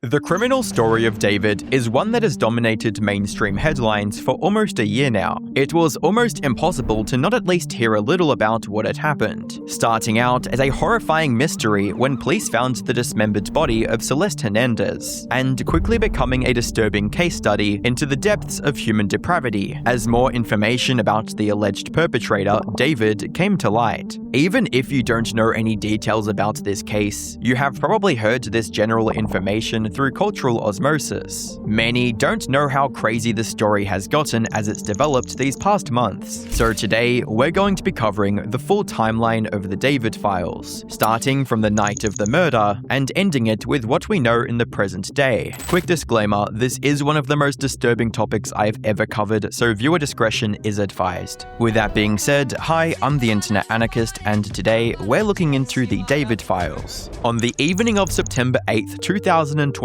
The criminal story of David is one that has dominated mainstream headlines for almost a year now. It was almost impossible to not at least hear a little about what had happened, starting out as a horrifying mystery when police found the dismembered body of Celeste Hernandez, and quickly becoming a disturbing case study into the depths of human depravity as more information about the alleged perpetrator, David, came to light. Even if you don't know any details about this case, you have probably heard this general information through cultural osmosis. Many don't know how crazy the story has gotten as it's developed these past months. So today, we're going to be covering the full timeline of the David files, starting from the night of the murder and ending it with what we know in the present day. Quick disclaimer, this is one of the most disturbing topics I've ever covered, so viewer discretion is advised. With that being said, hi, I'm the Internet Anarchist, and today we're looking into the David files. On the evening of September 8th, 2025,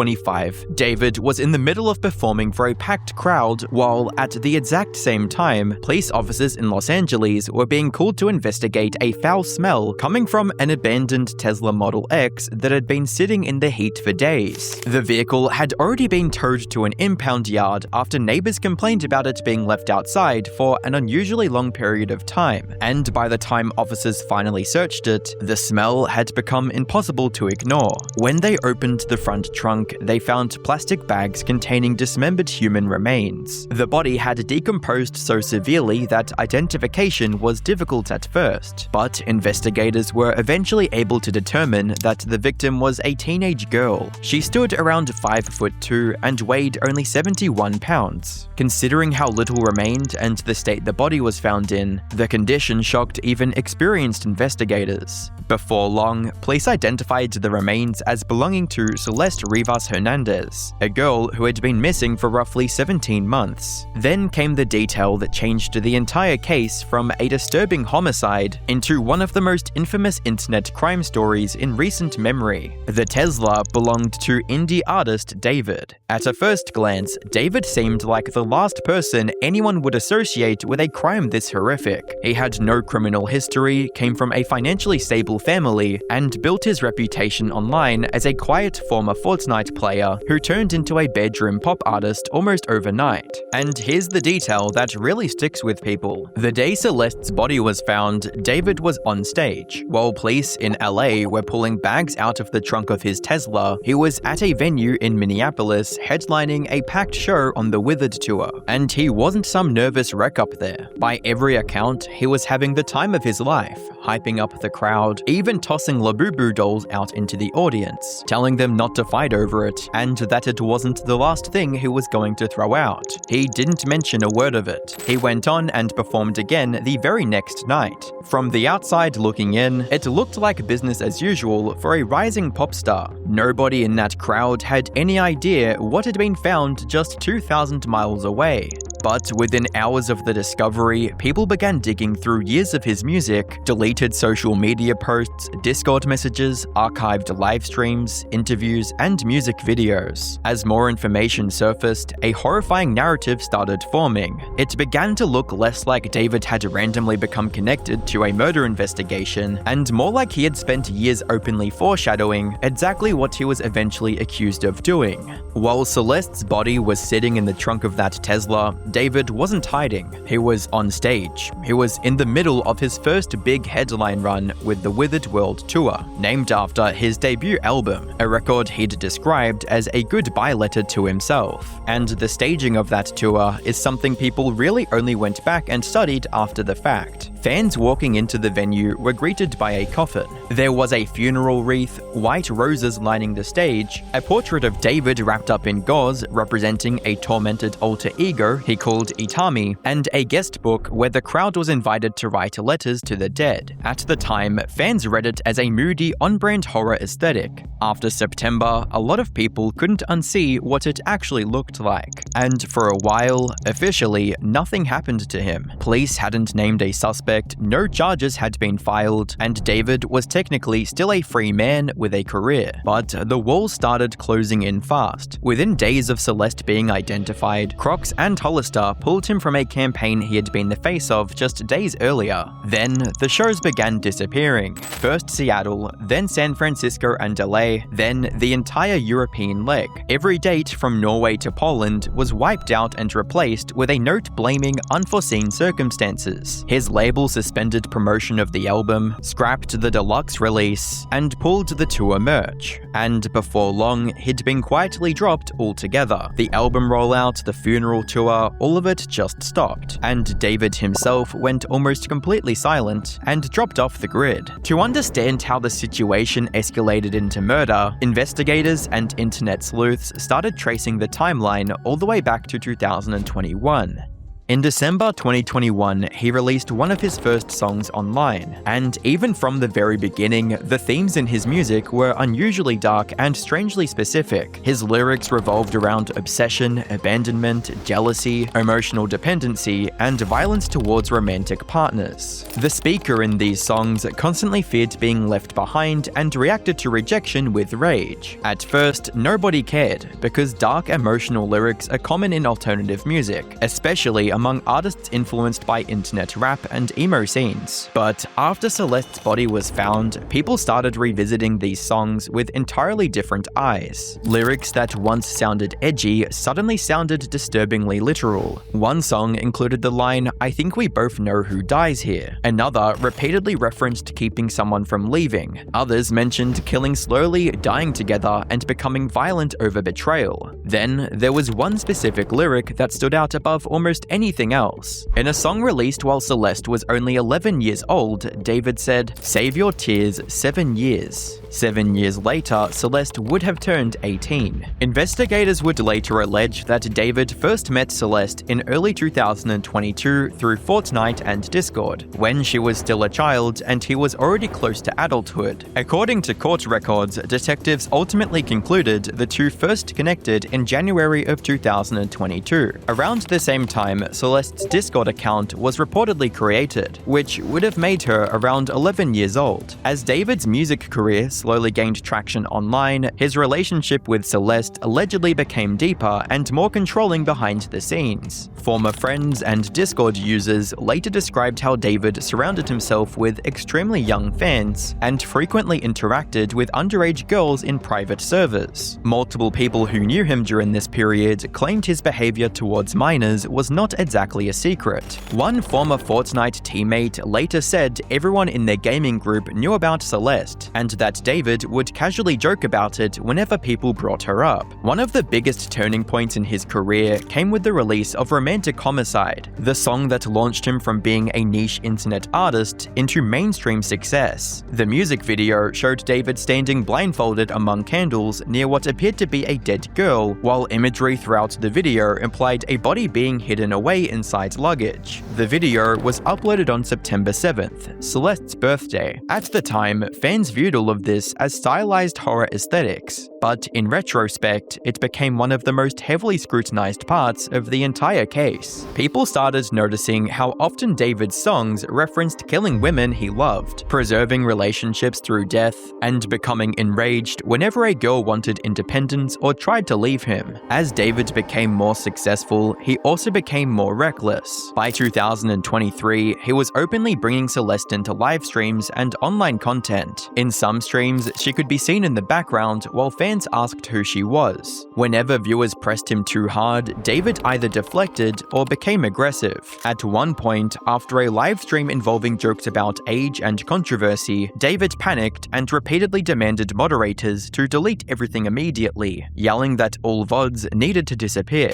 David was in the middle of performing for a packed crowd while, at the exact same time, police officers in Los Angeles were being called to investigate a foul smell coming from an abandoned Tesla Model X that had been sitting in the heat for days. The vehicle had already been towed to an impound yard after neighbors complained about it being left outside for an unusually long period of time, and by the time officers finally searched it, the smell had become impossible to ignore. When they opened the front trunk, they found plastic bags containing dismembered human remains. The body had decomposed so severely that identification was difficult at first, but investigators were eventually able to determine that the victim was a teenage girl. She stood around 5'2" and weighed only 71 pounds. Considering how little remained and the state the body was found in, the condition shocked even experienced investigators. Before long, police identified the remains as belonging to Celeste Hernandez, a girl who had been missing for roughly 17 months. Then came the detail that changed the entire case from a disturbing homicide into one of the most infamous internet crime stories in recent memory. The Tesla belonged to indie artist David. At a first glance, David seemed like the last person anyone would associate with a crime this horrific. He had no criminal history, came from a financially stable family, and built his reputation online as a quiet former Fortnite player who turned into a bedroom pop artist almost overnight. And here's the detail that really sticks with people. The day Celeste's body was found, David was on stage. While police in LA were pulling bags out of the trunk of his Tesla, he was at a venue in Minneapolis headlining a packed show on the Withered tour. And he wasn't some nervous wreck up there. By every account, he was having the time of his life, hyping up the crowd, even tossing Labubu dolls out into the audience, telling them not to fight over it, and that it wasn't the last thing he was going to throw out. He didn't mention a word of it. He went on and performed again the very next night. From the outside looking in, it looked like business as usual for a rising pop star. Nobody in that crowd had any idea what had been found just 2,000 miles away. But within hours of the discovery, people began digging through years of his music, deleted social media posts, Discord messages, archived live streams, interviews, and music videos. As more information surfaced, a horrifying narrative started forming. It began to look less like David had randomly become connected to a murder investigation, and more like he had spent years openly foreshadowing exactly what he was eventually accused of doing. While Celeste's body was sitting in the trunk of that Tesla, David wasn't hiding. He was on stage. He was in the middle of his first big headline run with the Withered World Tour, named after his debut album, a record he'd described as a goodbye letter to himself. And the staging of that tour is something people really only went back and studied after the fact. Fans walking into the venue were greeted by a coffin. There was a funeral wreath, white roses lining the stage, a portrait of David wrapped up in gauze representing a tormented alter ego he called Itami, and a guest book where the crowd was invited to write letters to the dead. At the time, fans read it as a moody, on-brand horror aesthetic. After September, a lot of people couldn't unsee what it actually looked like. And for a while, officially, nothing happened to him. Police hadn't named a suspect retrospect, no charges had been filed, and David was technically still a free man with a career. But the walls started closing in fast. Within days of Celeste being identified, Crocs and Hollister pulled him from a campaign he had been the face of just days earlier. Then, the shows began disappearing. First Seattle, then San Francisco and LA, then the entire European leg. Every date from Norway to Poland was wiped out and replaced with a note blaming unforeseen circumstances. His label suspended promotion of the album, scrapped the deluxe release, and pulled the tour merch. And before long, he'd been quietly dropped altogether. The album rollout, the funeral tour, all of it just stopped. And David himself went almost completely silent and dropped off the grid. To understand how the situation escalated into murder, investigators and internet sleuths started tracing the timeline all the way back to 2021. In December 2021, he released one of his first songs online, and even from the very beginning, the themes in his music were unusually dark and strangely specific. His lyrics revolved around obsession, abandonment, jealousy, emotional dependency, and violence towards romantic partners. The speaker in these songs constantly feared being left behind and reacted to rejection with rage. At first, nobody cared, because dark emotional lyrics are common in alternative music, especially among artists influenced by internet rap and emo scenes. But after Celeste's body was found, people started revisiting these songs with entirely different eyes. Lyrics that once sounded edgy suddenly sounded disturbingly literal. One song included the line, "I think we both know who dies here." Another repeatedly referenced keeping someone from leaving. Others mentioned killing slowly, dying together, and becoming violent over betrayal. Then, there was one specific lyric that stood out above almost anything else. In a song released while Celeste was only 11 years old, David said, "Save your tears 7 years." 7 years later, Celeste would have turned 18. Investigators would later allege that David first met Celeste in early 2022 through Fortnite and Discord, when she was still a child and he was already close to adulthood. According to court records, detectives ultimately concluded the two first connected in January of 2022. Around the same time, Celeste's Discord account was reportedly created, which would have made her around 11 years old. As David's music career slowly gained traction online, his relationship with Celeste allegedly became deeper and more controlling behind the scenes. Former friends and Discord users later described how David surrounded himself with extremely young fans and frequently interacted with underage girls in private servers. Multiple people who knew him during this period claimed his behavior towards minors was not exactly a secret. One former Fortnite teammate later said everyone in their gaming group knew about Celeste, and that David would casually joke about it whenever people brought her up. One of the biggest turning points in his career came with the release of Romantic Homicide, the song that launched him from being a niche internet artist into mainstream success. The music video showed David standing blindfolded among candles near what appeared to be a dead girl, while imagery throughout the video implied a body being hidden away inside luggage. The video was uploaded on September 7th, Celeste's birthday. At the time, fans viewed all of this as stylized horror aesthetics, but in retrospect, it became one of the most heavily scrutinized parts of the entire case. People started noticing how often David's songs referenced killing women he loved, preserving relationships through death, and becoming enraged whenever a girl wanted independence or tried to leave him. As David became more successful, he also became more reckless. By 2023, he was openly bringing Celeste into live streams and online content. In some streams, she could be seen in the background while fans asked who she was. Whenever viewers pressed him too hard, David either deflected or became aggressive. At one point, after a live stream involving jokes about age and controversy, David panicked and repeatedly demanded moderators to delete everything immediately, yelling that all VODs needed to disappear.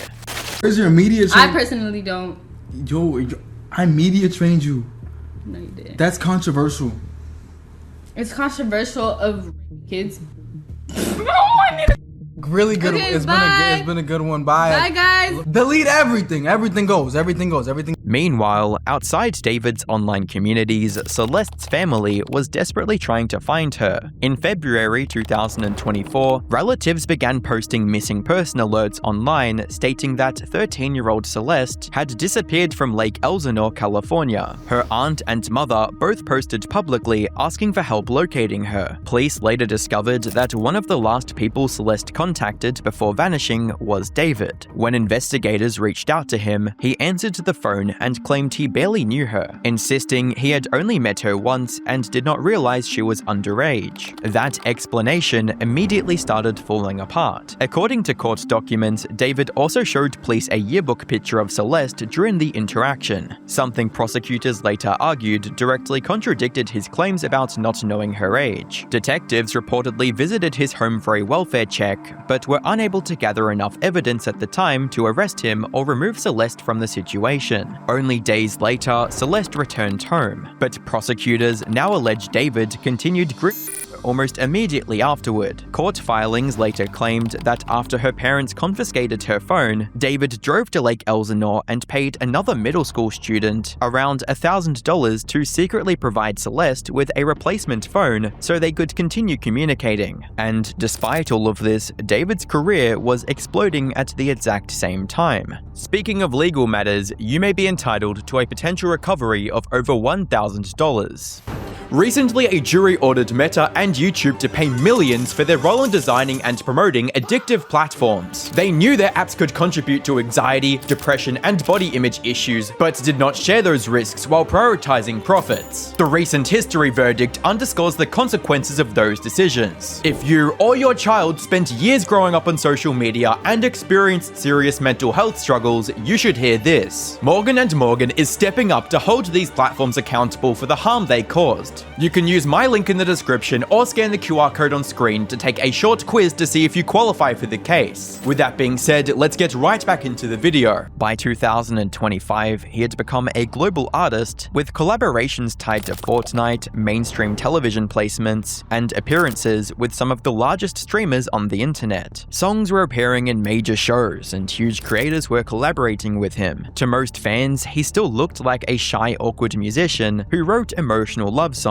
Where's your media train? I personally don't. Yo, I media trained you. No, you didn't. That's controversial. It's controversial of kids. Really good. Okay, it's bye. been a good one. Bye. Bye, guys. Delete everything. Everything goes. Everything goes. Everything. Meanwhile, outside David's online communities, Celeste's family was desperately trying to find her. In February 2024, relatives began posting missing person alerts online stating that 13-year-old Celeste had disappeared from Lake Elsinore, California. Her aunt and mother both posted publicly asking for help locating her. Police later discovered that one of the last people Celeste contacted before vanishing was David. When investigators reached out to him, he answered the phone and claimed he barely knew her, insisting he had only met her once and did not realize she was underage. That explanation immediately started falling apart. According to court documents, David also showed police a yearbook picture of Celeste during the interaction, something prosecutors later argued directly contradicted his claims about not knowing her age. Detectives reportedly visited his home for a welfare check, but were unable to gather enough evidence at the time to arrest him or remove Celeste from the situation. Only days later, Celeste returned home, but prosecutors now allege David continued almost immediately afterward. Court filings later claimed that after her parents confiscated her phone, David drove to Lake Elsinore and paid another middle school student around $1,000 to secretly provide Celeste with a replacement phone so they could continue communicating. And despite all of this, David's career was exploding at the exact same time. Speaking of legal matters, you may be entitled to a potential recovery of over $1,000. Recently, a jury ordered Meta and YouTube to pay millions for their role in designing and promoting addictive platforms. They knew their apps could contribute to anxiety, depression, and body image issues, but did not share those risks while prioritizing profits. The recent history verdict underscores the consequences of those decisions. If you or your child spent years growing up on social media and experienced serious mental health struggles, you should hear this. Morgan & Morgan is stepping up to hold these platforms accountable for the harm they caused. You can use my link in the description or scan the QR code on screen to take a short quiz to see if you qualify for the case. With that being said, let's get right back into the video. By 2025, he had become a global artist with collaborations tied to Fortnite, mainstream television placements, and appearances with some of the largest streamers on the internet. Songs were appearing in major shows, and huge creators were collaborating with him. To most fans, he still looked like a shy, awkward musician who wrote emotional love songs.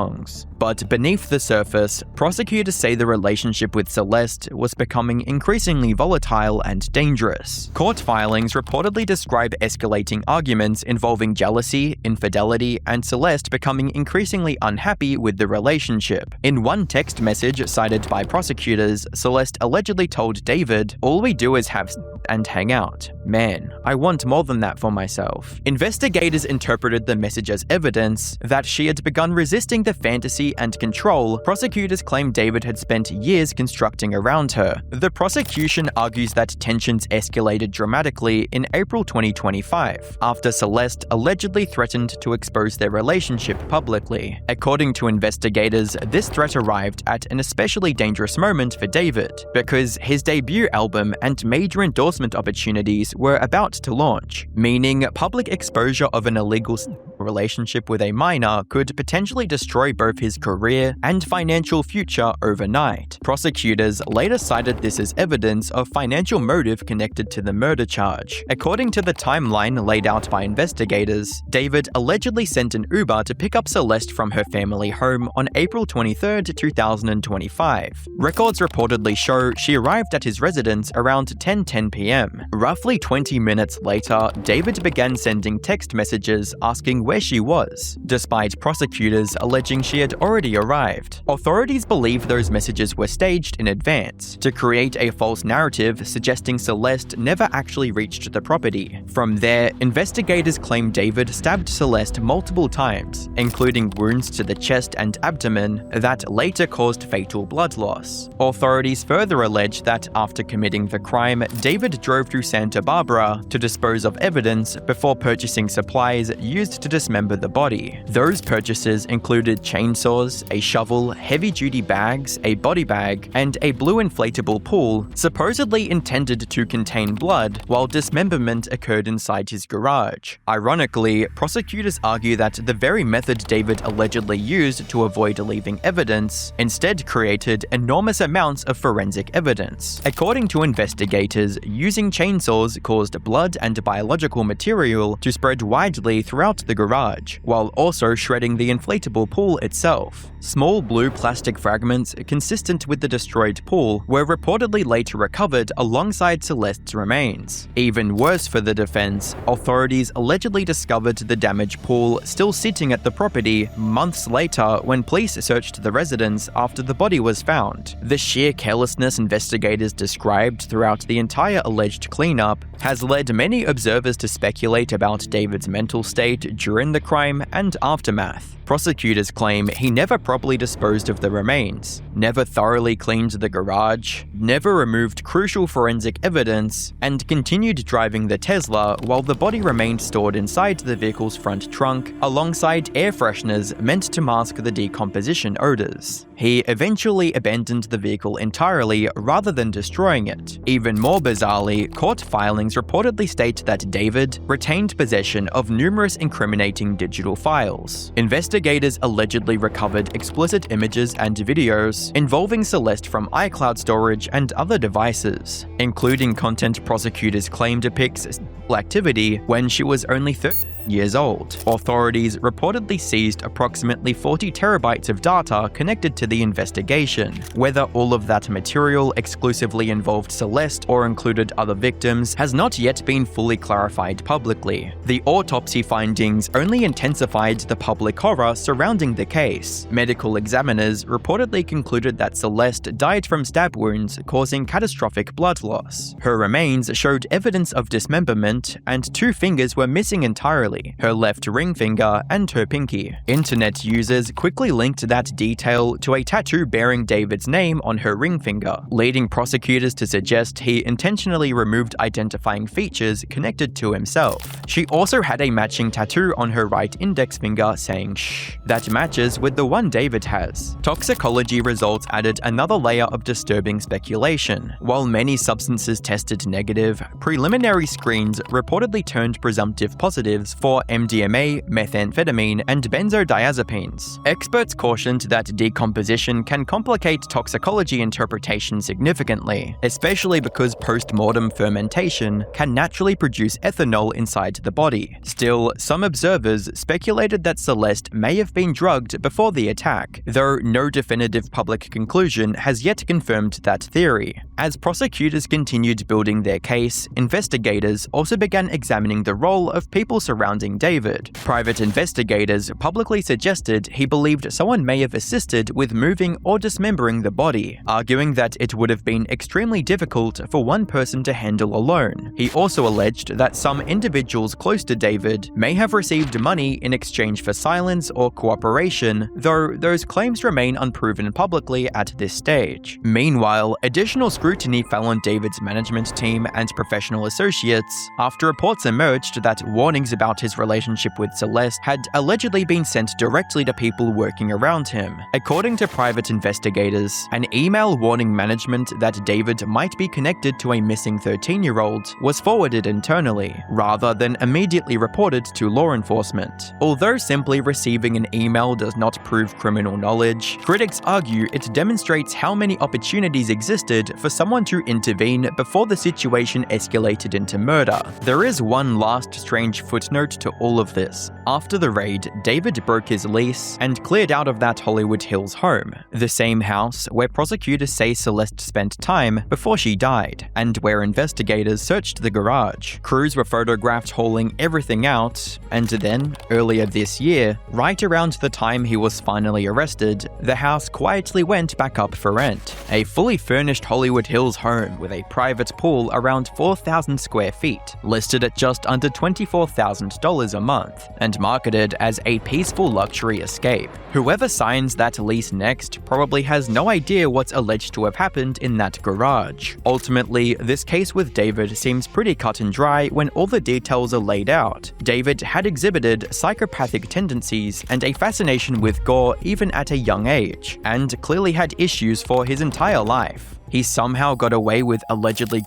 But beneath the surface, prosecutors say the relationship with Celeste was becoming increasingly volatile and dangerous. Court filings reportedly describe escalating arguments involving jealousy, infidelity, and Celeste becoming increasingly unhappy with the relationship. In one text message cited by prosecutors, Celeste allegedly told David, "All we do is have and hang out. Man, I want more than that for myself." Investigators interpreted the message as evidence that she had begun resisting the fantasy and control prosecutors claim David had spent years constructing around her. The prosecution argues that tensions escalated dramatically in April 2025, after Celeste allegedly threatened to expose their relationship publicly. According to investigators, this threat arrived at an especially dangerous moment for David, because his debut album and major endorsement opportunities were about to launch, meaning public exposure of an illegal relationship with a minor could potentially destroy both his career and financial future overnight. Prosecutors later cited this as evidence of financial motive connected to the murder charge. According to the timeline laid out by investigators, David allegedly sent an Uber to pick up Celeste from her family home on April 23, 2025. Records reportedly show she arrived at his residence around 10:10 p.m. Roughly 20 minutes later, David began sending text messages asking where she was, despite prosecutors alleging she had already arrived. Authorities believe those messages were staged in advance to create a false narrative suggesting Celeste never actually reached the property. From there, investigators claim David stabbed Celeste multiple times, including wounds to the chest and abdomen that later caused fatal blood loss. Authorities further allege that after committing the crime, David drove to Santa Barbara to dispose of evidence before purchasing supplies used to dismember the body. Those purchases included chainsaws, a shovel, heavy-duty bags, a body bag, and a blue inflatable pool, supposedly intended to contain blood, while dismemberment occurred inside his garage. Ironically, prosecutors argue that the very method David allegedly used to avoid leaving evidence instead created enormous amounts of forensic evidence. According to investigators, using chainsaws caused blood and biological material to spread widely throughout the garage, while also shredding the inflatable pool itself. Small blue plastic fragments consistent with the destroyed pool were reportedly later recovered alongside Celeste's remains. Even worse for the defense, authorities allegedly discovered the damaged pool still sitting at the property months later when police searched the residence after the body was found. The sheer carelessness investigators described throughout the entire alleged cleanup has led many observers to speculate about David's mental state during the crime and aftermath. Prosecutors claim he never properly disposed of the remains, never thoroughly cleaned the garage, never removed crucial forensic evidence, and continued driving the Tesla while the body remained stored inside the vehicle's front trunk alongside air fresheners meant to mask the decomposition odors. He eventually abandoned the vehicle entirely rather than destroying it. Even more bizarrely, court filings reportedly state that David retained possession of numerous incriminating digital files. Investigators allegedly recovered explicit images and videos involving Celeste from iCloud storage and other devices, including content prosecutors claim depicts sexual activity when she was only 13 years old. Authorities reportedly seized approximately 40 terabytes of data connected to the investigation. Whether all of that material exclusively involved Celeste or included other victims has not yet been fully clarified publicly. The autopsy findings only intensified the public horror surrounding the case. Medical examiners reportedly concluded that Celeste died from stab wounds causing catastrophic blood loss. Her remains showed evidence of dismemberment, and 2 fingers were missing entirely, her left ring finger and her pinky. Internet users quickly linked that detail to a tattoo bearing David's name on her ring finger, leading prosecutors to suggest he intentionally removed identifying features connected to himself. She also had a matching tattoo on her right index finger saying "shh" that matches with the one David has. Toxicology results added another layer of disturbing speculation. While many substances tested negative, preliminary screens reportedly turned presumptive positives for MDMA, methamphetamine, and benzodiazepines. Experts cautioned that decomposition can complicate toxicology interpretation significantly, especially because post-mortem fermentation can naturally produce ethanol inside the body. Still, some observers speculated that Celeste may have been drugged before the attack, though no definitive public conclusion has yet confirmed that theory. As prosecutors continued building their case, investigators also began examining the role of people surrounding David. Private investigators publicly suggested he believed someone may have assisted with moving or dismembering the body, arguing that it would have been extremely difficult for one person to handle alone. He also alleged that some individuals close to David may have received money in exchange for silence or cooperation, though those claims remain unproven publicly at this stage. Meanwhile, additional scrutiny fell on David's management team and professional associates after reports emerged that warnings about his relationship with Celeste had allegedly been sent directly to people working around him. According to private investigators, an email warning management that David might be connected to a missing 13-year-old was forwarded internally, rather than immediately reported to law enforcement. Although simply receiving an email does not prove criminal knowledge, critics argue it demonstrates how many opportunities existed for someone to intervene before the situation escalated into murder. There is one last strange footnote to all of this. After the raid, David broke his lease and cleared out of that Hollywood Hills home, the same house where prosecutors say Celeste spent time before she died, and where investigators searched the garage. Crews were photographed hauling everything out, and then, earlier this year, right around the time he was finally arrested, the house quietly went back up for rent. A fully furnished Hollywood Hills home with a private pool around 4,000 square feet, listed at just under $24,000. $1,000 a month and marketed as a peaceful luxury escape. Whoever signs that lease next probably has no idea what's alleged to have happened in that garage. Ultimately, this case with David seems pretty cut and dry when all the details are laid out. David had exhibited psychopathic tendencies and a fascination with gore even at a young age, and clearly had issues for his entire life. He somehow got away with allegedly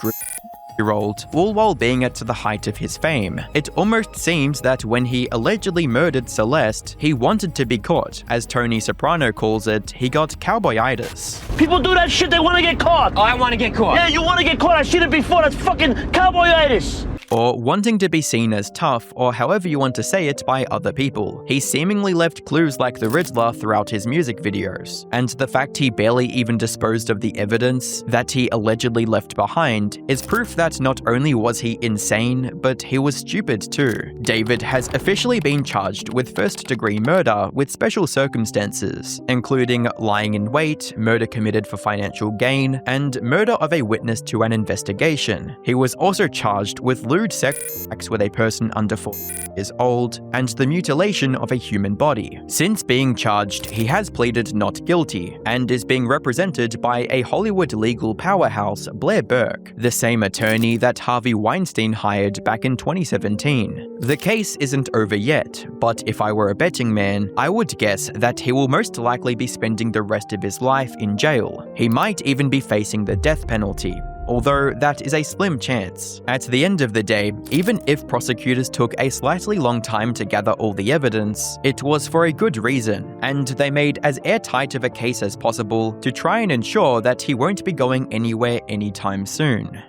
year-old, all while being at the height of his fame. It almost seems that when he allegedly murdered Celeste, he wanted to be caught. As Tony Soprano calls it, he got cowboyitis. People do that shit, they want to get caught. Oh, I want to get caught. Yeah, you want to get caught. I've seen it before. That's fucking cowboyitis. Or wanting to be seen as tough, or however you want to say it, by other people. He seemingly left clues like the Riddler throughout his music videos, and the fact he barely even disposed of the evidence that he allegedly left behind is proof that not only was he insane, but he was stupid too. David has officially been charged with first-degree murder with special circumstances, including lying in wait, murder committed for financial gain, and murder of a witness to an investigation. He was also charged with lewd sex acts with a person under 4 years old, and the mutilation of a human body. Since being charged, he has pleaded not guilty, and is being represented by a Hollywood legal powerhouse, Blair Burke, the same attorney that Harvey Weinstein hired back in 2017. The case isn't over yet, but if I were a betting man, I would guess that he will most likely be spending the rest of his life in jail. He might even be facing the death penalty, although that is a slim chance. At the end of the day, even if prosecutors took a slightly long time to gather all the evidence, it was for a good reason, and they made as airtight of a case as possible to try and ensure that he won't be going anywhere anytime soon.